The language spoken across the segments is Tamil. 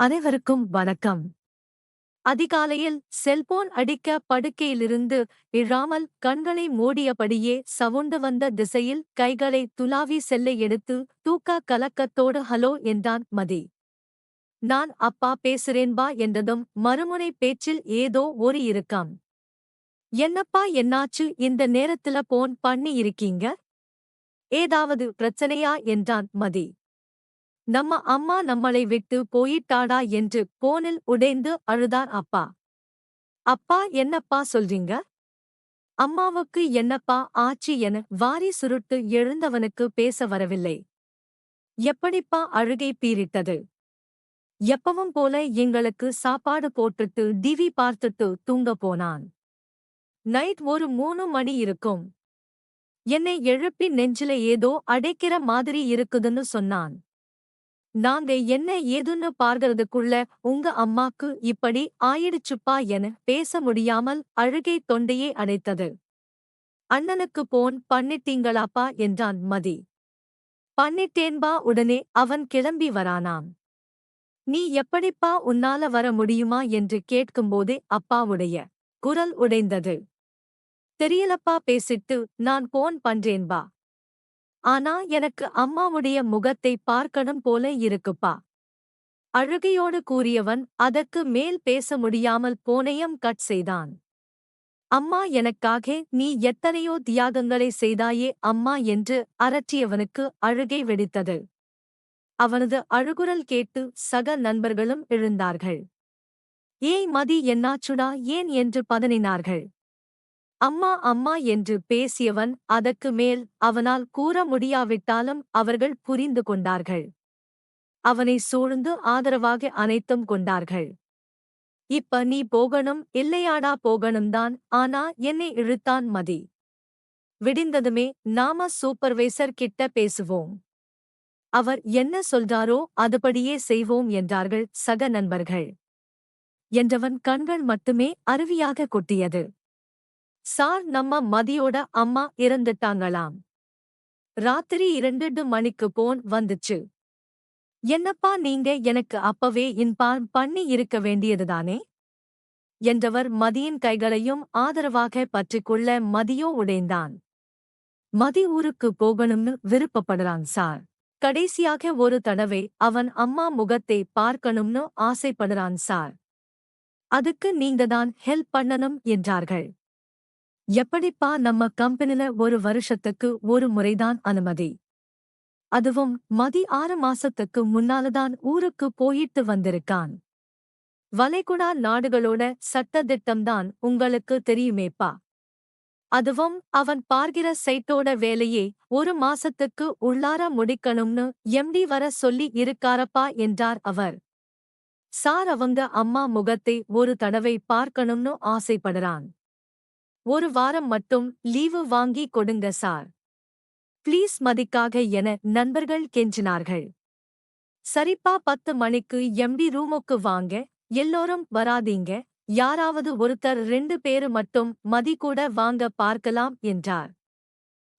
அனைவருக்கும் வணக்கம். அதிகாலையில் செல்போன் அடிக்க படுக்கையிலிருந்து எழாமல் கண்களை மூடியபடியே சவுண்டு வந்த திசையில் கைகளை துலாவி செல்ல எடுத்து தூக்க கலக்கத்தோடு ஹலோ என்றான் மதி. நான் அப்பா பேசுறேன்பா என்றதும் மறுமுனை பேச்சில் ஏதோ ஒரு இறுக்கம். என்னப்பா என்னாச்சு இந்த நேரத்துல போன் பண்ணி இருக்கீங்க? ஏதாவது பிரச்சனையா என்றான் மதி. நம்ம அம்மா நம்மளை விட்டு போயிட்டாடா என்று போனில் உடைந்து அழுதார் அப்பா. அப்பா என்னப்பா சொல்றீங்க? அம்மாவுக்கு என்னப்பா ஆச்சு என வாரி சுருட்டு எழுந்தவனுக்கு பேச வரவில்லை. எப்படிப்பா அழுகை பீறிட்டது? எப்பவும் போல எங்களுக்கு சாப்பாடு போட்டுட்டு டிவி பார்த்துட்டு தூங்க போனான். நைட் ஒரு 3 மணி இருக்கும். என்னை எழுப்பி நெஞ்சில ஏதோ அடைக்கிற மாதிரி இருக்குதுன்னு சொன்னான். நாங்க என்ன ஏதுன்னு பார்க்கறதுக்குள்ள உங்க அம்மாக்கு இப்படி ஆயிடுச்சுப்பா என பேச முடியாமல் அழுகை தொண்டையை அடைத்தது. அண்ணனுக்கு போன் பண்ணிட்டீங்களாப்பா என்றான் மதி. பண்ணிட்டேன்பா உடனே அவன் கிளம்பி வரானாம். நீ எப்படிப்பா உன்னால வர முடியுமா என்று கேட்கும்போதே அப்பாவுடைய குரல் உடைந்தது. தெரியலப்பா பேசிட்டு நான் போன் பண்றேன்பா. ஆனா எனக்கு அம்மாவுடைய முகத்தை பார்க்கணும் போல இருக்குப்பா. அழுகையோடு கூறியவன் அதற்கு மேல் பேச முடியாமல் போனையும் கட் செய்தான். அம்மா எனக்காக நீ எத்தனையோ தியாகங்களை செய்தாயே அம்மா என்று அரற்றியவனுக்கு அழுகை வெடித்தது. அவனது அழுகுரல் கேட்டு சக நண்பர்களும் எழுந்தார்கள். ஏய் மதி என்னாச்சுடா ஏன் என்று பதறினார்கள். அம்மா அம்மா என்று பேசியவன் அதற்கு மேல் அவனால் கூற முடியாவிட்டாலும் அவர்கள் புரிந்து கொண்டார்கள். அவனை சூழ்ந்து ஆதரவாக அணைத்தும் கொண்டார்கள். இப்ப நீ போகணும் இல்லையாடா போகணும்தான் ஆனா என்னை இழுத்தான் மதி. விடிந்ததுமே நாம சூப்பர்வைசர் கிட்ட பேசுவோம். அவர் என்ன சொல்றாரோ அதுபடியே செய்வோம் என்றார்கள் சக நண்பர்கள். என்றவன் கண்கள் மட்டுமே அருவியாக கொட்டியது. சார் நம்ம மதியோட அம்மா இறந்துட்டாங்களாம். ராத்திரி 2 மணிக்கு போன் வந்துச்சு. என்னப்பா நீங்க எனக்கு அப்பவே இன்பார்ம் பண்ணி இருக்க வேண்டியதுதானே? என்றவர் மதியின் கைகளையும் ஆதரவாக பற்றிக்கொள்ள மதியோ உடைந்தான். மதி ஊருக்கு போகணும்னு விருப்பப்படுறான் சார். கடைசியாக ஒரு தடவை அவன் அம்மா முகத்தை பார்க்கணும்னு ஆசைப்படுறான் சார். அதுக்கு நீங்கதான் ஹெல்ப் பண்ணணும் என்றார்கள். எப்படிப்பா நம்ம கம்பெனில ஒரு வருஷத்துக்கு ஒரு முறைதான் அனுமதி. அதுவும் மதி 6 மாசத்துக்கு முன்னாலதான் ஊருக்கு போயிட்டு வந்திருக்கான். வளைகுடா நாடுகளோட சட்டதிட்டம்தான் உங்களுக்கு தெரியுமேப்பா. அதுவும் அவன் பார்க்கிற சைட்டோட வேலையே 1 மாசத்துக்கு உள்ளார முடிக்கணும்னு எம்டி வர சொல்லி இருக்காரப்பா என்றார் அவர். சார் அவங்க அம்மா முகத்தை ஒரு தடவை பார்க்கணும்னு ஆசைப்படுறான். 1 வாரம் மட்டும் லீவு வாங்கி கொடுங்க சார். ப்ளீஸ் மதிக்காக என நண்பர்கள் கெஞ்சினார்கள். சரிப்பா 10 மணிக்கு எம்டி ரூமுக்கு வாங்க, எல்லோரும் வராதீங்க, யாராவது ஒருத்தர் 2 பேரு மட்டும் மதி கூட வாங்க பார்க்கலாம் என்றார்.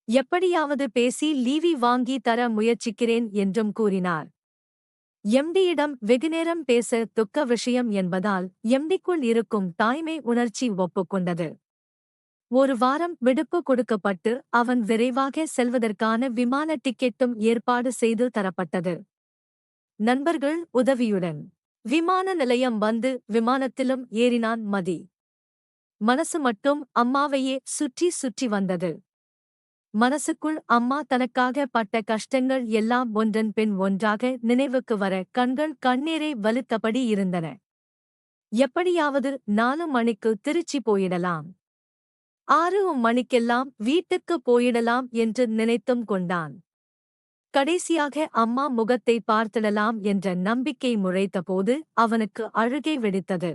எப்படியாவது பேசி லீவி வாங்கி தர முயற்சிக்கிறேன் என்றும் கூறினார். எம்டியிடம் வெகுநேரம் பேச துக்க விஷயம் என்பதால் எம்டிக்குள் இருக்கும் தாய்மை உணர்ச்சி ஒப்புக்கொண்டது. 1 வாரம் விடுப்பு கொடுக்கப்பட்டு அவன் விரைவாக செல்வதற்கான விமான டிக்கெட்டும் ஏற்பாடு செய்து தரப்பட்டது. நண்பர்கள் உதவியுடன் விமான நிலையம் வந்து விமானத்திலும் ஏறினான் மதி. மனசு மட்டும் அம்மாவையே சுற்றி சுற்றி வந்தது. மனசுக்குள் அம்மா தனக்காக பட்ட கஷ்டங்கள் எல்லாம் ஒன்றன் பின் ஒன்றாக நினைவுக்கு வர கண்கள் கண்ணீரை வலித்தபடி இருந்தன. எப்படியாவது 4 மணிக்கு திருச்சி போயிடலாம், 6 மணிக்கெல்லாம் வீட்டுக்கு போயிடலாம் என்று நினைத்தும் கொண்டான். கடைசியாக அம்மா முகத்தை பார்த்திடலாம் என்ற நம்பிக்கை முளைத்தபோது அவனுக்கு அழுகை வெடித்தது.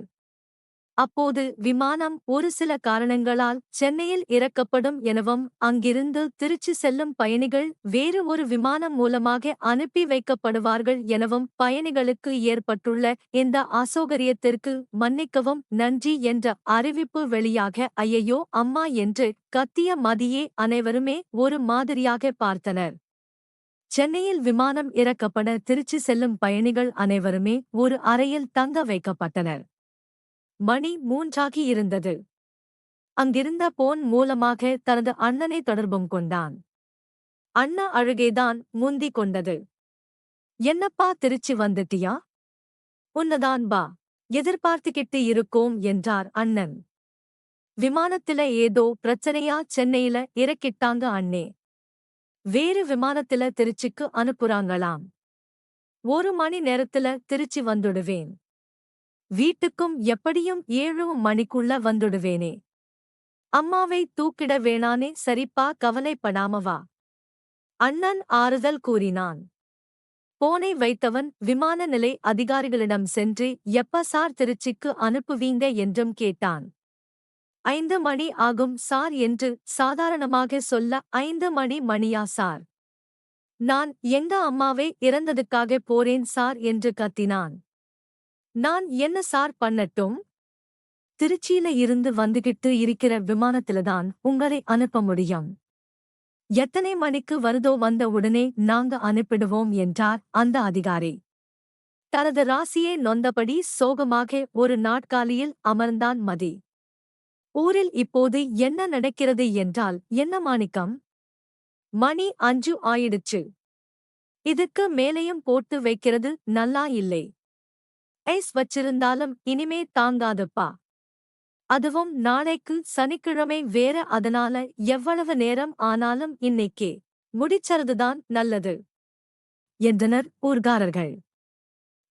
அப்போது விமானம் ஒரு சில காரணங்களால் சென்னையில் இறக்கப்படும் எனவும் அங்கிருந்து திருச்சி செல்லும் பயணிகள் வேறு ஒரு விமானம் மூலமாக அனுப்பி வைக்கப்படுவார்கள் எனவும் பயணிகளுக்கு ஏற்பட்டுள்ள இந்த அசௌகரியத்திற்கு மன்னிக்கவும் நன்றி என்ற அறிவிப்பு வெளியாக ஐயையோ அம்மா என்று கத்திய மதியை அனைவருமே ஒரு மாதிரியாக பார்த்தனர். சென்னையில் விமானம் இறக்கப்பட திருச்சி செல்லும் பயணிகள் அனைவருமே ஒரு அறையில் தங்க வைக்கப்பட்டனர். மணி 3 இருந்தது. அங்கிருந்த போன் மூலமாக தனது அண்ணனை தொடர்பும் கொண்டான். அண்ணா அழுகேதான் முந்திக் கொண்டது. என்னப்பா திருச்சி வந்துட்டியா? உன்னதான் பா எதிர்பார்த்துக்கிட்டு இருக்கோம் என்றார் அண்ணன். விமானத்தில ஏதோ பிரச்சனையா சென்னையில இறக்கிட்டாங்க அண்ணே. வேறு விமானத்தில திருச்சிக்கு அனுப்புறாங்களாம். 1 மணி நேரத்தில திருச்சி வந்துடுவேன். வீட்டுக்கும் எப்படியும் 7 மணிக்குள்ள வந்துடுவேனே. அம்மாவை தூக்கிட வேணானே. சரிப்பா, கவலைப்படாம வா. அண்ணன் ஆறுதல் கூறினான். போனை வைத்தவன் விமான நிலை அதிகாரிகளிடம் சென்று எப்ப சார் திருச்சிக்கு அனுப்புவீங்க என்றும் கேட்டான். 5 மணி ஆகும் சார் என்று சாதாரணமாக சொல்ல 5 மணியா சார்? நான் எங்க அம்மாவே இறந்ததுக்காக போறேன் சார் என்று கத்தினான். நான் என்ன சார் பண்ணட்டும்? திருச்சியில இருந்து வந்துகிட்டு இருக்கிற விமானத்தில்தான் உங்களை அனுப்ப முடியும். எத்தனை மணிக்கு வருதோ வந்த உடனே நாங்க அனுப்பிடுவோம் என்றார் அந்த அதிகாரி. தனது ராசியை நொந்தபடி சோகமாக ஒரு நாட்காலியில் அமர்ந்தான் மதி. ஊரில் இப்போது என்ன நடக்கிறது என்றால் என்ன மாணிக்கம்? மணி 5 ஆயிடுச்சு. இதுக்கு மேலேயும் போட்டு வைக்கிறது நல்லா இல்லை. ஐஸ் வச்சிருந்தாலும் இனிமே தாங்காதுப்பா. அதுவும் நாளைக்கு சனிக்கிழமை வேற, அதனால எவ்வளவு நேரம் ஆனாலும் இன்னைக்கே முடிச்சறதுதான் நல்லது என்றனர் ஊர்காரர்கள்.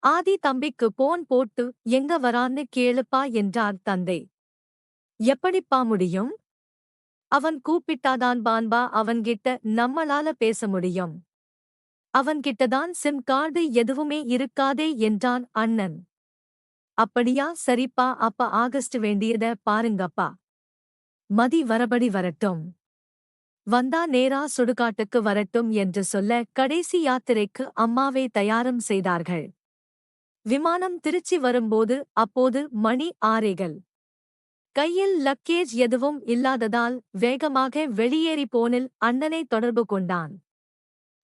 ஆதி தம்பிக்கு போன் போட்டு எங்க வரான்னு கேளுப்பா என்றார் தந்தை. எப்படிப்பா முடியும்? அவன் கூப்பிட்டாதான் பான்பா அவன்கிட்ட நம்மளால பேச முடியும். அவன்கிட்டதான் சிம் கார்டு எதுவுமே இருக்காதே என்றான் அண்ணன். அப்படியா, சரிப்பா, அப்ப ஆகஸ்ட் வேண்டியத பாருங்கப்பா. மதி வரபடி வரட்டும். வந்தா நேரா சுடுகாட்டுக்கு வரட்டும் என்று சொல்ல கடைசி யாத்திரைக்கு அம்மாவை தயாரும் செய்தார்கள். விமானம் திருச்சி வரும்போது அப்போது மணி 6. கையில் லக்கேஜ் எதுவும் இல்லாததால் வேகமாக வெளியேறி போனில் அண்ணனை தொடர்பு கொண்டான்.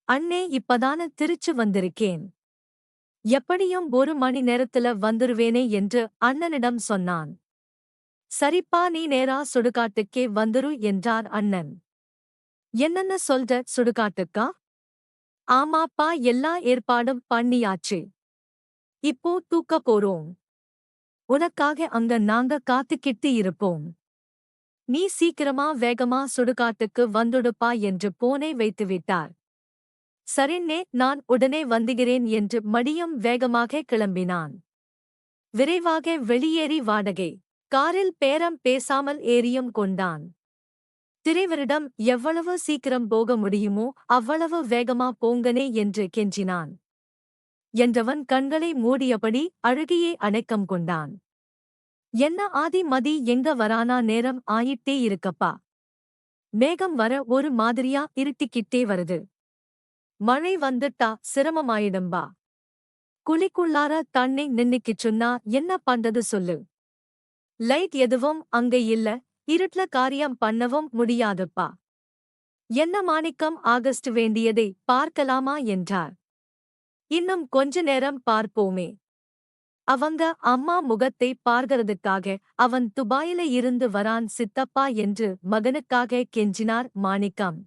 அண்ணே, இப்பதான திருச்சி வந்திருக்கேன். எப்படியும் 1 மணி நேரத்துல வந்துருவேனே என்று அண்ணனிடம் சொன்னான். சரிப்பா, நீ நேரா சுடுகாட்டுக்கே வந்துரு என்றார் அண்ணன். என்னென்ன சொல்ற, சுடுகாட்டுக்கா? ஆமாப்பா, எல்லா ஏற்பாடும் பண்ணியாச்சு. இப்போ தூக்க போறோம். உனக்காக அங்க நாங்க காத்துக்கிட்டு இருப்போம். நீ சீக்கிரமா வேகமா சுடுகாட்டுக்கு வந்துடுப்பா என்று போனை வைத்துவிட்டார். சரிண்ணே, நான் உடனே வந்துகிறேன் என்று மடியும் வேகமாக கிளம்பினான். விரைவாக வெளியேறி வாடகை காரில் பேரம் பேசாமல் ஏறியும் கொண்டான். டிரைவரிடம் எவ்வளவு சீக்கிரம் போக முடியுமோ அவ்வளவு வேகமா போங்கனே என்று கெஞ்சினான். என்றவன் கண்களை மூடியபடி அழுகையை அடக்கம் கொண்டான். என்ன ஆதி, மதி எங்க வரானா? நேரம் ஆயிட்டே இருக்கப்பா. மேகம் வர ஒரு மாதிரியா இருட்டிக்கிட்டே வருது. மழை வந்துட்டா சிரமமாயிடும்பா. குழிக்குள்ளார தண்ணி நின்னுக்கிச் சொன்னா என்ன பண்றது சொல்லு. லைட் எதுவும் அங்க இல்ல, இருட்ல காரியம் பண்ணவும் முடியாதுப்பா. என்ன மாணிக்கம், ஆகஸ்ட் வேண்டியதை பார்க்கலாமா என்றார். இன்னும் கொஞ்ச நேரம் பார்ப்போமே. அவங்க அம்மா முகத்தை பார்க்கறதுக்காக அவன் துபாயில இருந்து வரான் சித்தப்பா என்று மகனுக்காக கெஞ்சினார் மாணிக்கம்.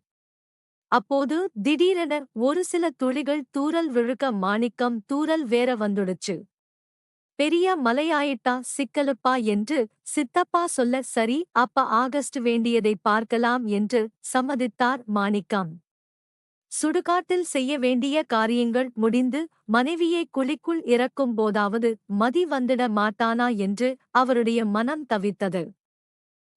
அப்போது திடீரென ஒரு சில துளிகள் தூறல் விழுக்க மாணிக்கம் தூறல் வேற வந்துடுச்சு. பெரிய மலையாயிட்டா சிக்கலுப்பா என்று சித்தப்பா சொல்ல சரி அப்ப ஆகஸ்ட் வேண்டியதை பார்க்கலாம் என்று சம்மதித்தார் மாணிக்கம். சுடுகாட்டில் செய்ய வேண்டிய காரியங்கள் முடிந்து மனைவியை குழிக்குள் இறக்கும் போதாவது மதி வந்திட மாட்டானா என்று அவருடைய மனம் தவித்தது.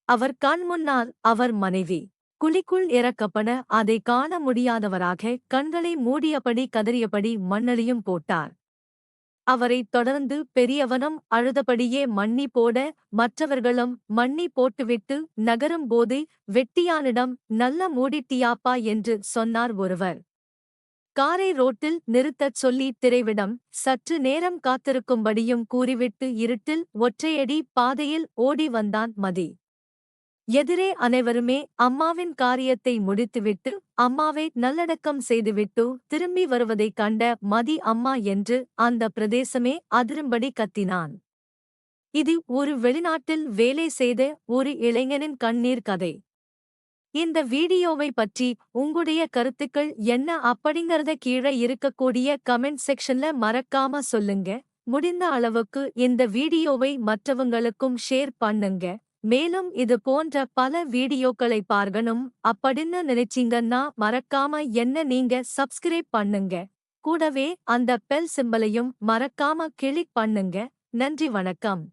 அவர் கண் முன்னால் அவர் மனைவி குழிக்குள் இறக்கப்பட அதை காண முடியாதவராக கண்களை மூடியபடி கதறியபடி மண்ணளியும் போட்டார். அவரைத் தொடர்ந்து பெரியவனும் அழுதபடியே மண்ணி போட மற்றவர்களும் மண்ணி போட்டுவிட்டு நகரும் போது வெட்டியானிடம் நல்ல மூடிட்டியாப்பா என்று சொன்னார் ஒருவர். காரை ரோட்டில் நிறுத்தச் சொல்லி திரைவிடம் சற்று நேரம் காத்திருக்கும்படியும் கூறிவிட்டு இருட்டில் ஒற்றையடி பாதையில் ஓடி வந்தான் மதி. எதிரே அனைவருமே அம்மாவின் காரியத்தை முடித்துவிட்டு அம்மாவை நல்லடக்கம் செய்துவிட்டு திரும்பி வருவதைக் கண்ட மதி அம்மா என்று அந்த பிரதேசமே அதிரும்படி கத்தினான். இது ஒரு வெளிநாட்டில் வேலை செய்த ஒரு இளைஞனின் கண்ணீர் கதை. இந்த வீடியோவை பற்றி உங்களுடைய கருத்துக்கள் என்ன அப்படிங்கறத கீழே இருக்கக்கூடிய கமெண்ட் செக்ஷன்ல மறக்காம சொல்லுங்க. முடிந்த அளவுக்கு இந்த வீடியோவை மற்றவங்களுக்கும் ஷேர் பண்ணுங்க. மேலும் இது போன்ற பல வீடியோக்களை பார்க்கணும் அப்படின்னு நினைச்சீங்கன்னா மறக்காம என்ன நீங்க சப்ஸ்கிரைப் பண்ணுங்க. கூடவே அந்த பெல் சிம்பலையும் மறக்காம கிளிக் பண்ணுங்க. நன்றி, வணக்கம்.